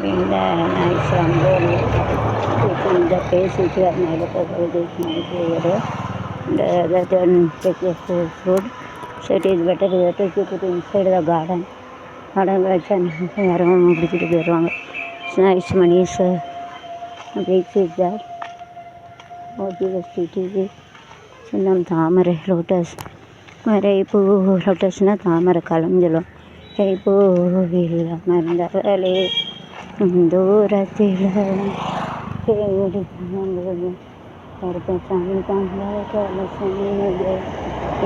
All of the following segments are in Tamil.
having a nice rangoli taking the place which you are made up of this nice area. And other than take the food, so it is better to keep it inside the garden. It's nice money, sir. Big is there. What is the city? Some tamare lotus. Maraipu lotus na tamara kalamjalo. Aipu villa mandale. Dooratila. Keri mandale. Karpasami kandala kalasami.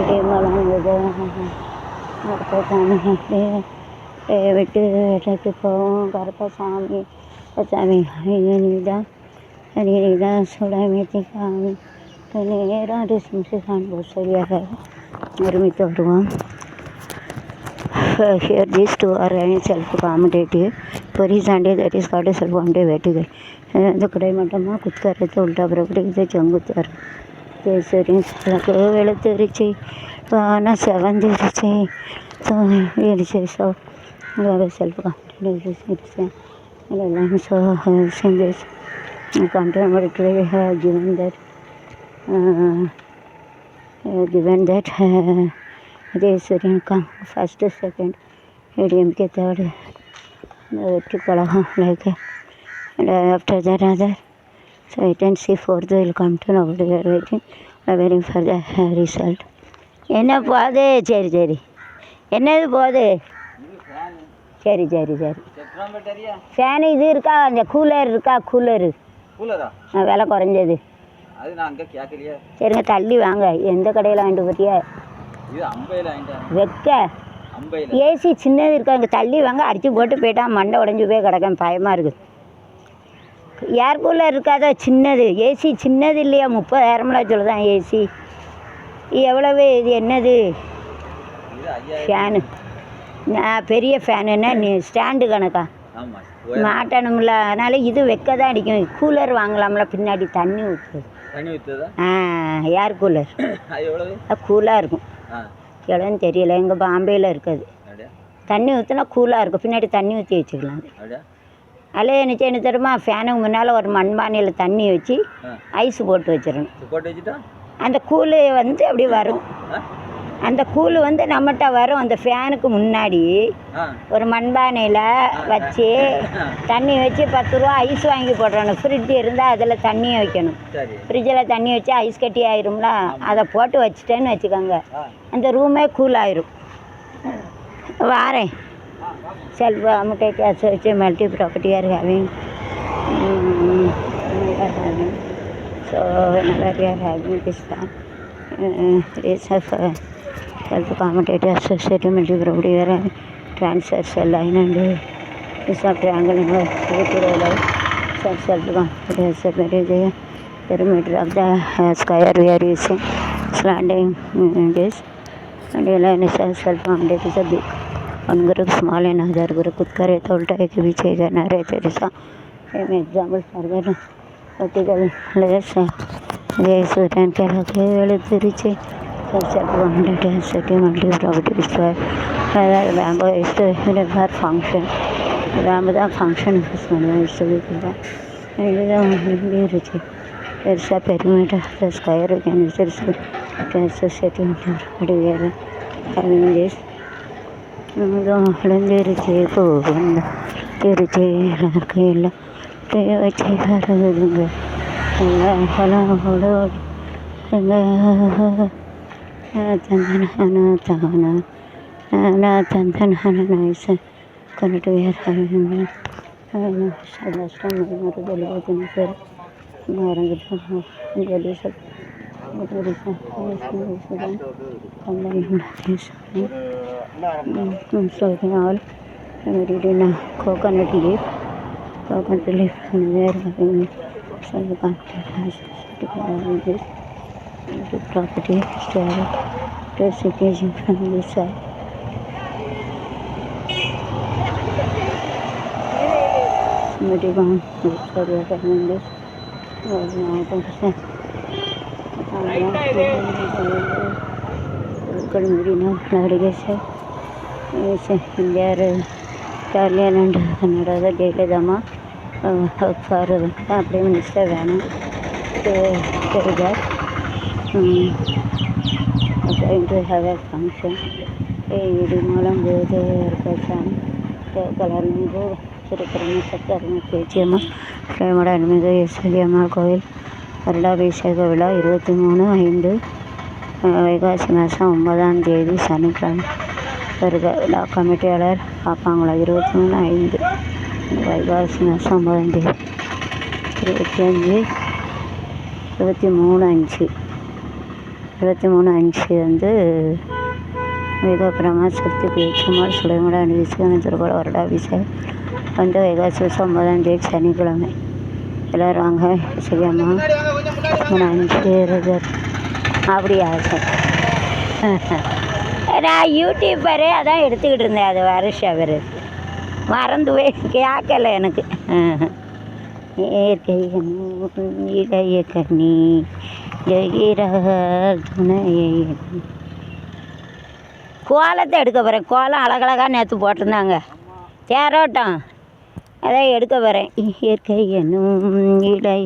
Ide malanguda. Karpasami. விட்டு வேட்டைக்கு போவோம் கருப்பசாமி சாமி அணிதான் அணிதான் சுடமேத்திக்காமி நேரம் டிஸ்மிஷன் சரியாக ஒருமித்து வருவோம். Here these two are self-accommodative. For his Sunday that is called self-accommodative vertical. The கடை மட்டமாக குத்துக்கரத்தை உள்டா புறப்படி இதை செங்குத்தார் கேசரி வெளுத்தரிச்சி ஆனால் செவந்திருச்சி இடிச்சு so self-accommodative citizen. So in this contemporary given that this come first, second, ADMK third, like and after that other. So wait and see fourth will come to now. We are waiting for the result. என்ன போதே சரி சரி என்னது போதே சரி சரி சரி ஃபேனு இது இருக்கா அந்த கூலர் இருக்கா கூலரு விலை குறைஞ்சது சரிங்க தள்ளி வாங்க எந்த கடையில் வாங்கிட்டு போறியா வைக்க ஏசி சின்னது இருக்கா இங்கே தள்ளி வாங்க அடித்து போட்டு போயிட்டான் மண்டை உடஞ்சி போய் கிடக்கேன் பயமாக இருக்குது. ஏர் கூலர் இருக்காதா சின்னது ஏசி சின்னது இல்லையா 30,000 சொல்லுதான் ஏசி எவ்வளவு இது என்னது ஃபேனு பெரிய ஃபேனுன்னா நீ ஸ்டாண்டு கணக்கா மாட்டணும்ல அதனால் இது வைக்க தான் அடிக்கும். கூலர் வாங்கலாம்ல பின்னாடி தண்ணி ஊற்றுது ஏர் கூலர் கூலாக இருக்கும் எவ்வளோன்னு தெரியல எங்கள் பாம்பேயில் இருக்காது தண்ணி ஊற்றினா கூலாக இருக்கும் பின்னாடி தண்ணி ஊற்றி வச்சுக்கலாம். அதில் என்ன தெரியுமா ஃபேனுக்கு முன்னால் ஒரு மண்பானையில் தண்ணி வச்சு ஐஸ் போட்டு வச்சிடணும். அந்த கூலு வந்து அப்படி வரும் அந்த கூலு வந்து நம்மகிட்ட வரும். அந்த ஃபேனுக்கு முன்னாடி ஒரு மண்பானையில் வச்சு தண்ணி வச்சு 10 ரூபா ஐஸ் வாங்கி போடுறணும். ஃப்ரிட்ஜ் இருந்தால் அதில் தண்ணியை வைக்கணும். ஃப்ரிட்ஜில் தண்ணி வச்சு ஐஸ் கட்டி ஆயிரும்ல அதை போட்டு வச்சுட்டேன்னு வச்சுக்கோங்க அந்த ரூமே கூல் ஆயிரும். வாரேன் செல்ஃப் அமுட்டேக் வச்சு மல்டி ப்ராப்பர்ட்டியாக having so having this it's self-accommodative associated multi-property where transfers a line and is a triangle in a self-accommodative perimeter of the square we are using slanting this and a line is self-accommodative is a big one group small and other group kutkare tolta ek biche ganare there is an example for that vertical layers yes and can okay self-accommodative city multi-property destroy bamboo is the her function bamboo function is there's a perimeter of the square again there's a city multi-property having this nice connect we are having last time so all coconut leaf and we are having some this property occasion from this side. Somebody gone for the having this was now Marina navigation is in their Italian and ಕನ್ನಡದ ಜಯಲಲಿತಮ್ಮ ಫಾರ್ ಪ್ರೈಮ್ ಮಿನಿಸ್ಟರ್ வேணும் going to have a function. ఇది మూలం పోతే ఏర్పరచాను కలర్నింగు చిరుకరణ సత్కరణ పేచియమ్మ ప్రేమడ 8 எஸ்எல்எம்மா கோயில் வருடாபிஷேக விழா 23/5 வைகாசி மாதம் 9ஆம் தேதி சனிக்கிழமை வருக. விழா கமிட்டியாளர் பார்ப்பாங்களா 23/5 வைகாசி மாதம் 9ஆம் தேதி 23/5 வந்து மிக பிரமாசக்தி பேச்சுமாள் சுலைமட அணிவிச்சுக்கான திருக்குற வருடாபிஷேகம் வந்து வைகாசி மாதம் 9ஆம் தேதி சனிக்கிழமை. எல்லோரும் வாங்க சரியாம்மா. 5 அப்படியா சார்? நான் யூடியூப்பரே அதான் எடுத்துக்கிட்டு இருந்தேன். அது வருஷம் மறந்து போய் கேட்கல எனக்கு. இயற்கை இளைய கண்ணி ஜெயிரார் துணையை கோலத்தை எடுக்க போகிறேன். கோலம் அழகழகாக நேற்று போட்டிருந்தாங்க தேரோட்டம், அதை எடுக்க போகிறேன். இயற்கை என்னும் இலை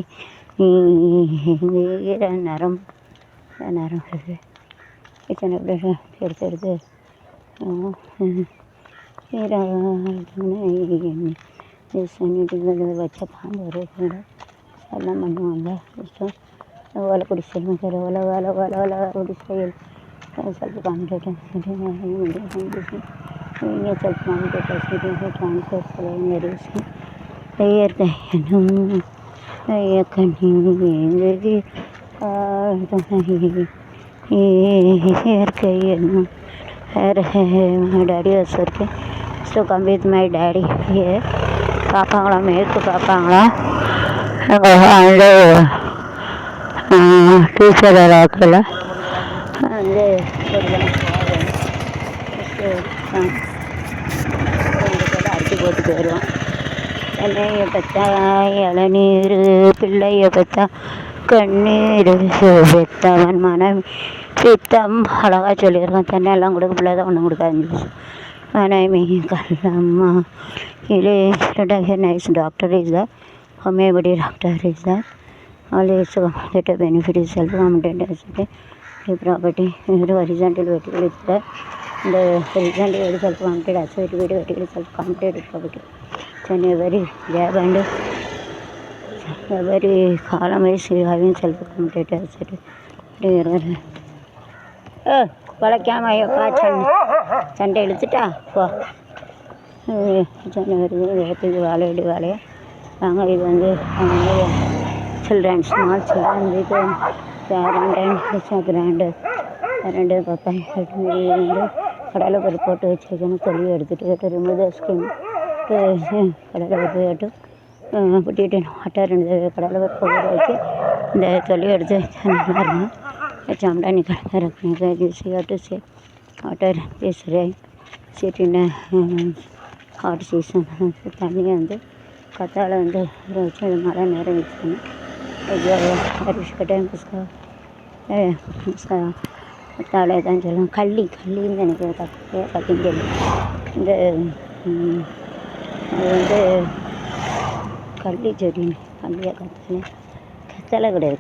நரம் நரம் கிச்சனை எடுத்து எடுத்து துணை வச்ச பாம்பு வருது எல்லாம் பண்ணுவாங்க. ஓலை குடிசல் ஓலை ஓலை ஓலை ஓலை குடிசையில் ಸ್ವಲ್ಪ ಕಾಂಪಿಟೇಟಿವ್ ಸ್ವಲ್ಪ ಕಾಂಪಿಟೇಟಿವ್ ಟ್ರಾನ್ಸ್ಫರ್ಸ್ ಮೆಡಿಸಿನ್ இயற்கையனும் டேடி வச்சுருக்கு. So come with my daddy பார்ப்பாங்களா மேற்கு பார்ப்பாங்களா வந்து டீச்சர் ஆக்கல வந்து அரிசி போட்டுட்டு வருவான். என்னைய பற்றா இளநீர் பிள்ளைய பற்றா கண்ணீர் பெத்தவன் மனம் பித்தம் அழகாக சொல்லியிருக்கான். தென்னை எல்லாம் கொடுக்க பிள்ளை தான் ஒன்றும் கொடுக்காது. மனைவி கல்லம்மா இது nice doctor is the homeopathy doctor is that always get a benefit is self-confident property horizontal vertical is that the horizontal is self-confident asset vertical is self-confident property. So every jab and every column is having self-confident asset. வளைக்காம ஐயோப்பா சண்டை இழுத்துட்டா போ. சண்டை வருது வேப்பது வாழையடி வாழையா நாங்கள். இது வந்து சில்ட்ரன் ஸ்மால் சில்ட்ரன் இது கிராண்டு 2 பப்பாய் வந்து கடலை பருப்பு போட்டு வச்சுக்கணும். தொழில் எடுத்துகிட்டு ரிமூவ் த ஸ்கின் கடலை பருப்பு போட்டு புட்டிட்டு வாட்டர் 2 கடலை பருப்பு ஊற வச்சு இந்த தொழில் எடுத்து வச்சா நல்லா இருக்கும். வச்சோம்னா நீ கடலை ரக்கணும் டு சே வாட்டர் பேசுகிறே சீட்டின ஹாட் சீசன் தண்ணியை வந்து கத்தாழை வந்து வச்சு மழை நேரம் வச்சுக்கணும். கத்தாழை தான் சொல்லலாம். கள்ளின்னு எனக்கு கத்தின்னு சொல்லணும். இந்த அது வந்து கள்ளி செடி கள்ளியாக கத்தாழை கிடையாது.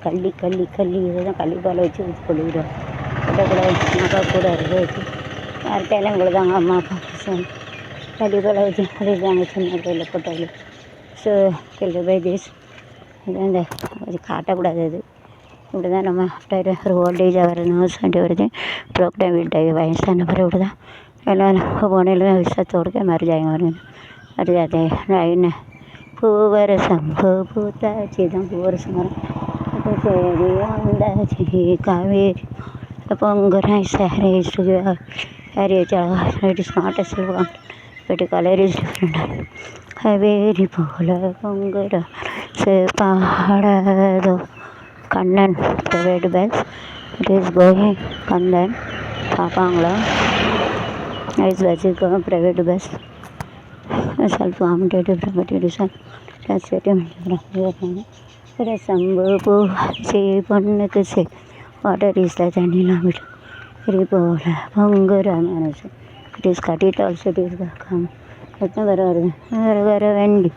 கள்ளி இதை தான் கள்ளிப்பாலை வச்சு ஊற்றி கொள்ளிடுவோம். கூட அக்கா கூட வச்சு யார்கிட்டையெல்லாம் இவ்வளோதாங்க அம்மா அப்பா கள்ளிப்பாலை வச்சு கொடுத்தாங்க சின்ன கையில் போட்டாங்க. ஸோ கில்டு பை திஸ் இது அந்த அது காட்டக்கூடாது. அது இப்படி தான் நம்ம ஆஃப்டர் ஒரு ஓல்டேஜ் ஆகிற நர்ஸ் வண்டி வருது ப்ரோக்ராம் வீட்டை வயசான பிறகு இப்படி தான் எல்லாம் போனையில் விஷத்தோடு மருஜாயம் வருது. மருஜாத்தை என்ன பூவரசம் பூத்தாச்சி தான் பூவரசம் வரும். சரி வந்தாச்சி காவேரி பொங்குறேன் சாரி சாரி வச்சு it is not a silver but colour is different. Kaveri போல பொங்குற பாடாதோ Kannan private bus it is going Kannan பார்ப்பாங்களா ஐஸ் வச்சுருக்கோம் private bus self competitive property design சம்பு பூ பொண்ணுக்கு வாட்டர் இஸ் த தண்ணிலாம் விடும் இது போல பொங்குற மனசு it is cutted also it is come எத்தனை வர வருது வர வண்டி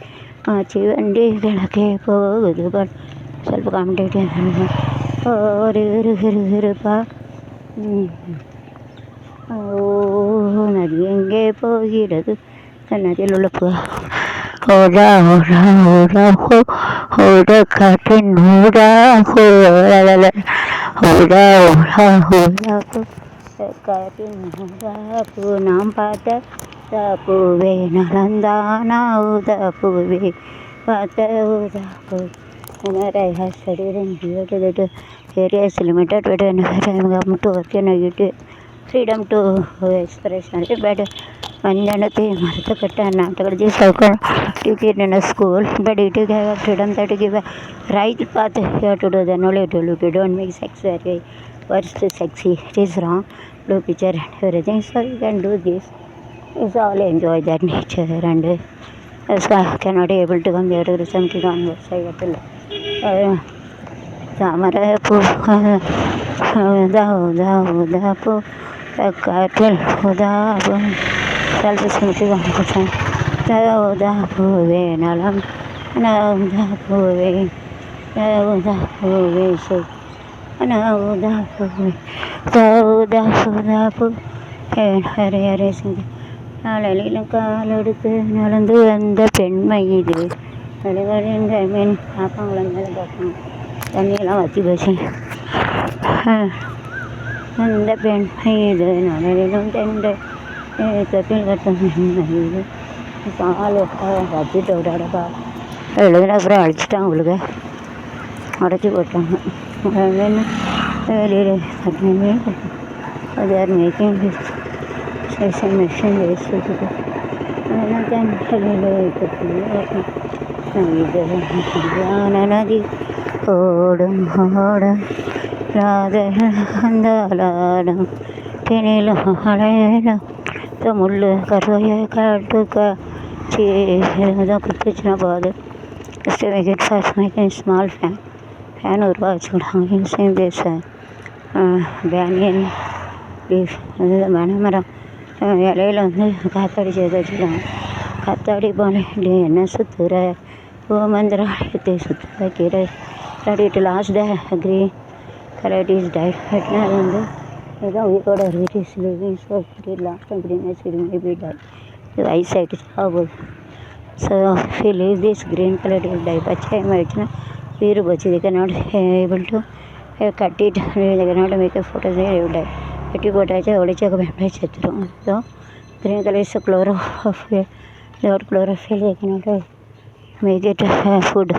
ஆச்சு வண்டி கிழக்கே போகுது ಸ್ವಲ್ಪ காமெடியாக ஒரு இருப்பா ஓ நதி எங்கே போகிறது நதியில் உள்ள ஓடா ஓடா ஓடா ஹோ ஓட காட்டின் ஓடா ஹோ ஓடா ஓடா ஓடா ஹோ காட்டின் ஓடா பூ நாம் பார்த்த பூவே நலந்தானா ஊதா பூவே பார்த்த ஊதா பூ I have studied in various limited but I have to work in a freedom to expression but Mandanate Marthakata Natakaji Circle teach in a school but it is a freedom that give a right path here to do then only to look. You don't make sex very worst sexy. It is wrong. Do picture and everything so you can do this. It's all enjoy that nature and so I cannot be able to come here to something on the side. தாமரை பூ உதா உதா உதா பூ காற்றில் உதாபூ செல்ஃபி ஸ்மிருதி உதா பூவே நலம் உதா பூவே உதா பூவே உதா பூவே உதா உதா பூ ஹரே ஹரே சிந்தி நாளில் காலெடுத்து நடந்து வந்த பெண்மை இது நடுவரின் மீன் பார்ப்பாங்களே பார்ப்பாங்க தண்ணியெல்லாம் வற்றி போச்சு அந்த பெண் இது நடுவிலும் தெண்டை தொட்டில் கட்டும் இது பால் வச்சுட்டு விடாடப்பா எழுதுன அப்புறம் அடிச்சுட்டாங்க உங்களுக்கு உடச்சி போட்டாங்க வெளியில் கட்டினே அது யார் மேக்கிங் செஷன் மிஷின் வேஸ்ட் வச்சுட்டு அதெல்லாம் தண்ணியில் கட்டி நதி ஓடும் ஓடும் ராதலாடும் பிணிலும் அலையிலும் முள் கருவையை காட்டுக்க தான் குத்துச்சுன்னா போகுது first make first making small fan உருவா வச்சுக்கிட்டாங்க சேம் பேஸ பேனியன் லீஃப் அதில் மரம் இலையில வந்து காத்தாடி செய்து வச்சுருக்காங்க காத்தாடி போன என்ன சுற்றுற மந்திராலயத்தை சுற்றுற கீரை correct lost green correct is died அது வந்து இதுதான் உயிரோட it is living so it lost greenness it may be die இது ஐஸ் ஆகிட்டு சாகுது ஸோ if you leave this green color it will die பச்சையம் ஆகிடுச்சுன்னா உயிர் போச்சு they cannot able to cut it they cannot make a photo they will die கட்டி போட்டாச்சு ஒளிச்சு பயப்படாச்சு செத்துடும் so green color is a chlorophyll without chlorophyll they cannot make it food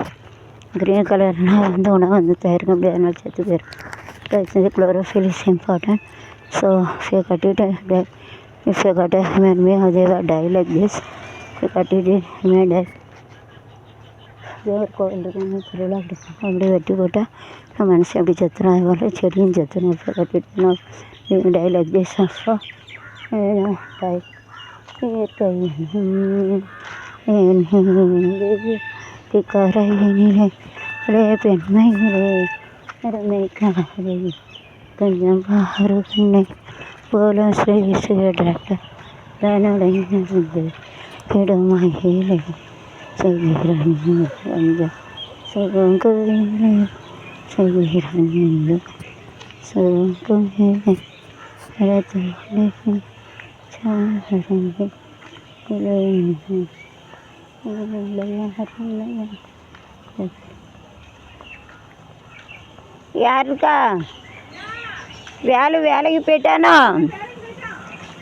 green கலர்னால் வந்து உணவு வந்து தயாரிக்க முடியாது அதனால செத்து போயிடும் chlorophyll is important so if you cut it if you cut a human being they will die like this if you cut it it may die தேவர் கோவில் இருக்குன்னு திருவிழா அப்படி வெட்டி போட்டால் மனுஷன் அப்படி செத்துடும் அதுபோல் செடியும் செத்துடும் இப்போ கட்டிட்டு die like this so die கரையினிலே பெண்மையிலே அருமை காரை கொஞ்சம் பாரு பெண்ணை போல ஸ்ரீசுடாட்ட தன்னுடைந்து கிடுமையிலே செய்கிறான் கொஞ்சம் சுகங்குயிலே செய்கிறான் சுகங்குயிலே ரத்திலே சாரங்கே யாருக்கா வேலைக்கு போயிட்டானோ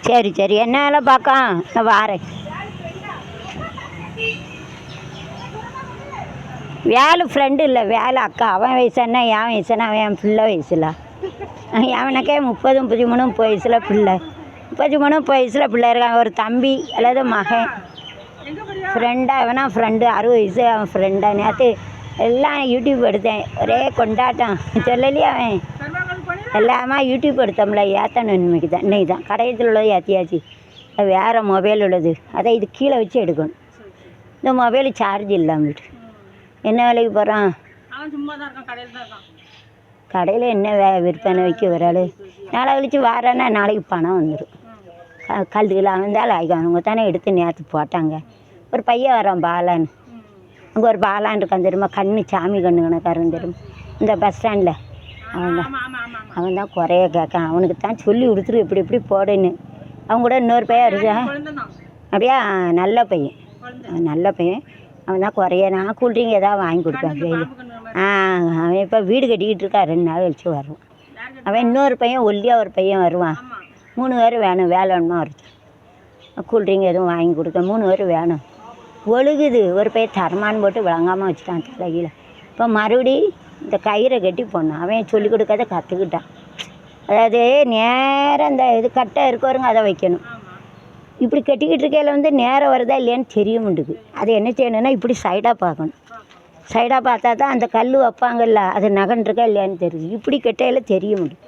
சரி சரி என்ன வேலை பார்க்க நான் வாரேன் வேலை ஃப்ரெண்டு இல்லை வேலை அக்கா அவன் வயசானா என் வயசானா அவன் என் பிள்ளை வயசில் அவனுக்கே 30-33 வயசில் பிள்ளை 33 வயசில் பிள்ளை இருக்கான் ஒரு தம்பி அல்லது மகன் ஃப்ரெண்டாக அவனா ஃப்ரெண்டு 60 வயசு அவன் ஃப்ரெண்டாக நேற்று எல்லாம் யூடியூப் எடுத்தேன் ஒரே கொண்டாட்டம் சொல்லலையே அவன் எல்லாமே யூடியூப் எடுத்தோம்ல ஏற்றணும் இன்னைக்கு தான் இன்னைக்கு தான் கடையத்தில் உள்ளது ஏற்றியாச்சு அது வேறு மொபைல் உள்ளது அதை இது கீழே வச்சு எடுக்கணும் இந்த மொபைல் சார்ஜ் இல்லாமட்டு என்ன வேலைக்கு போகிறான் கடையில் என்ன விற்பனை வைக்க ஒரு ஆள் நாளை கழிச்சு வாரேன்னா நாளைக்கு பணம் வந்துடும் கல்லுகள் அவன்தால் அவங்க தானே எடுத்து நேற்று போட்டாங்க. ஒரு பையன் வரான் பாலான்னு, அங்கே ஒரு பாலான் இருக்கான் தெரியுமா, கண்ணு சாமி கண்ணு கணக்காரன் தெரியுமா, இந்த பஸ் ஸ்டாண்டில். அவன் தான் குறைய கேட்கான். அவனுக்கு தான் சொல்லி கொடுத்துரு எப்படி எப்படி போடுன்னு. அவங்க கூட இன்னொரு பையன் இருக்கா அப்படியா, நல்ல பையன், நல்ல பையன். அவன் தான் குறைய. நான் கூல்ட்ரிங்க் ஏதாவது வாங்கி கொடுப்பேன் கையில். அவன் இப்போ வீடு கட்டிக்கிட்டு இருக்கா, 2 நாள் கழிச்சு வருவான். அவன் இன்னொரு பையன் ஒல்லியாக ஒரு பையன் வருவான். 3 பேர் வேணும், வேலை வேணுமா வருது. கூல்ட்ரிங்க் எதுவும் வாங்கி கொடுக்க 3 பேர் வேணும். ஒழுகுது. ஒரு பையன் தரமானு போட்டு விளங்காமல் வச்சுட்டான் தலையில். இப்போ மறுபடி இந்த கயிறை கட்டி போனான். அவன் சொல்லிக் கொடுக்காத கற்றுக்கிட்டான். அதாவது நேரம் இந்த இது கட்டை இருக்கவருங்க அதை வைக்கணும். இப்படி கட்டிக்கிட்டு இருக்கையில் நேரம் வருதா இல்லையான்னு தெரிய மாட்டுது. அது என்ன செய்யணும்னா இப்படி சைடாக பார்க்கணும். சைடாக பார்த்தா தான் அந்த கல் வைப்பாங்கல்ல, அது நகன்றிருக்கா இல்லையான்னு தெரியுது. இப்படி கட்டையில் தெரிய முடியும்.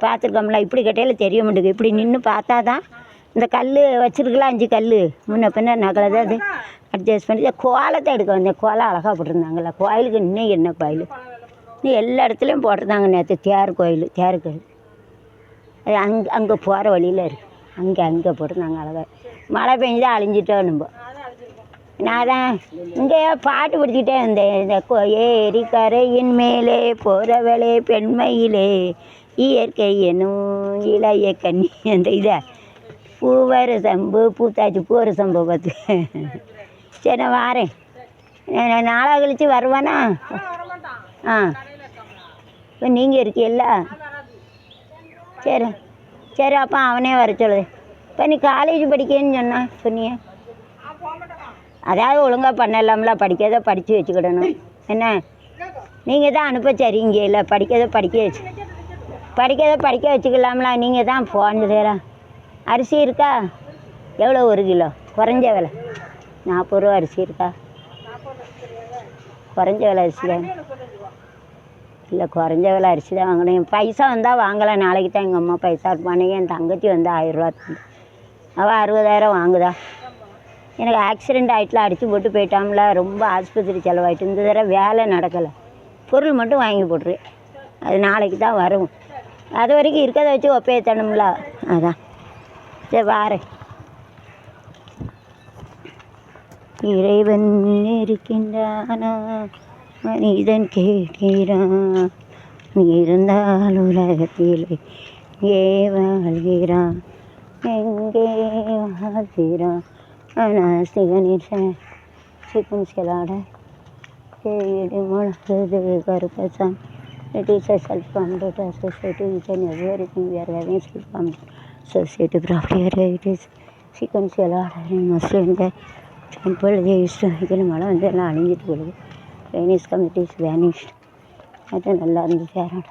பார்த்துருக்கோம்ல, இப்படி கட்டையில் தெரிய மாட்டுது. இப்படி நின்று பார்த்தா தான் இந்த கல் வச்சுருக்கலாம், 5 கல் முன்ன பின்ன நகலை அது அட்ஜஸ்ட் பண்ணி கோலத்தை எடுக்க வந்தேன். கோலம் அழகாக போட்டிருந்தாங்கல்ல. கோயிலுக்கு இன்னும் என்ன கோயில் இன்னும் எல்லா இடத்துலையும் போட்டிருந்தாங்க. நேற்று தேர் கோயில் அது அங்கே போகிற வழியில் இருக்குது. அங்கே போட்டிருந்தாங்க அழகாக. மழை பெஞ்சு தான் அழிஞ்சிட்டோம். நம்ம நான் தான் இங்கே பாட்டு பிடிச்சிக்கிட்டே இருந்தேன். இந்த ஏரி கரையின் மேலே போகிறவளே பெண்மையிலே இயற்கை என்னும் இளைய கண்ணி அந்த இதை பூவரு சம்பு பூத்தாச்சு பூவரு சம்பு பார்த்து. சரி நான் வாரேன். நாளாக கழிச்சு வருவானா? இப்போ நீங்கள் இருக்கீல்ல? சரி சரி, அப்போ அவனே வர சொல்லுது. இப்போ நீ காலேஜ் படிக்கன்னு சொன்னியே, அதாவது ஒழுங்காக பண்ணலாம்ல. படிக்கிறத படித்து வச்சுக்கிடணும். என்ன நீங்கள் தான் அனுப்ப சரிங்க இல்லை, படிக்கிறத படிக்க வச்சுக்கலாம்ல. நீங்கள் தான் போன சேரா. அரிசி இருக்கா? எவ்வளோ 1 கிலோ? குறைஞ்ச விலை 40 ரூபா. அரிசி இருக்கா? குறைஞ்ச விலை அரிசி தான் இல்லை, குறைஞ்ச விலை அரிசி தான் வாங்கணும். பைசா வந்தால் வாங்கலாம். நாளைக்கு தான் எங்கள் அம்மா பைசா இருப்பானே. என் தங்கச்சி 1000 ரூபா தந்து, அவள் 60,000 வாங்குதா. எனக்கு ஆக்சிடெண்ட் ஆகிட்டுல, அடித்து போட்டு போயிட்டாம்ல. ரொம்ப ஆஸ்பத்திரி செலவாயிட்டு. இந்த தடவை வேலை நடக்கலை. பொருள் மட்டும் வாங்கி போட்டுரு. அது நாளைக்கு தான் வரும். அது வரைக்கும் இருக்கிறத வச்சு ஒப்பேத்தணும்ல. அதான் சரி வாரேன். இறைவன் இருக்கின்றானா மனிதன் கேட்கிறான், நீ இருந்தால் உலகத்திலே எங்கே வாழ்கிறான், எங்கே வாழ்கிறான். ஆனால் சிகனில் சிக்கன் செலாட கேடு முழங்குது கருப்பசான். It is a self-funded associated with an everything we are having self-funded associated property. It is sequential order in Muslim temple. They used to make it மழை எல்லாம் அழிஞ்சிட்டு போகுது. Chinese committees vanished. அது நல்லா இருந்துச்சு. யாரோட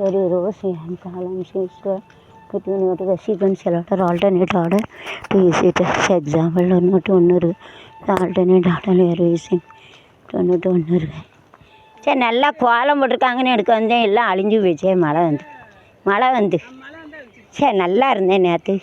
very rosy and columns used to between what the sequential order, alternate order to use it as example. ஒன்று இருக்குது. alternate order we are using. ஒன்று இருக்கு. சரி நல்லா கோலம் போட்டிருக்காங்கன்னு எடுக்க வந்தேன். எல்லாம் அழிஞ்சு போயிடுச்சே. மழை வந்து சரி நல்லா இருந்தேன் நேற்று.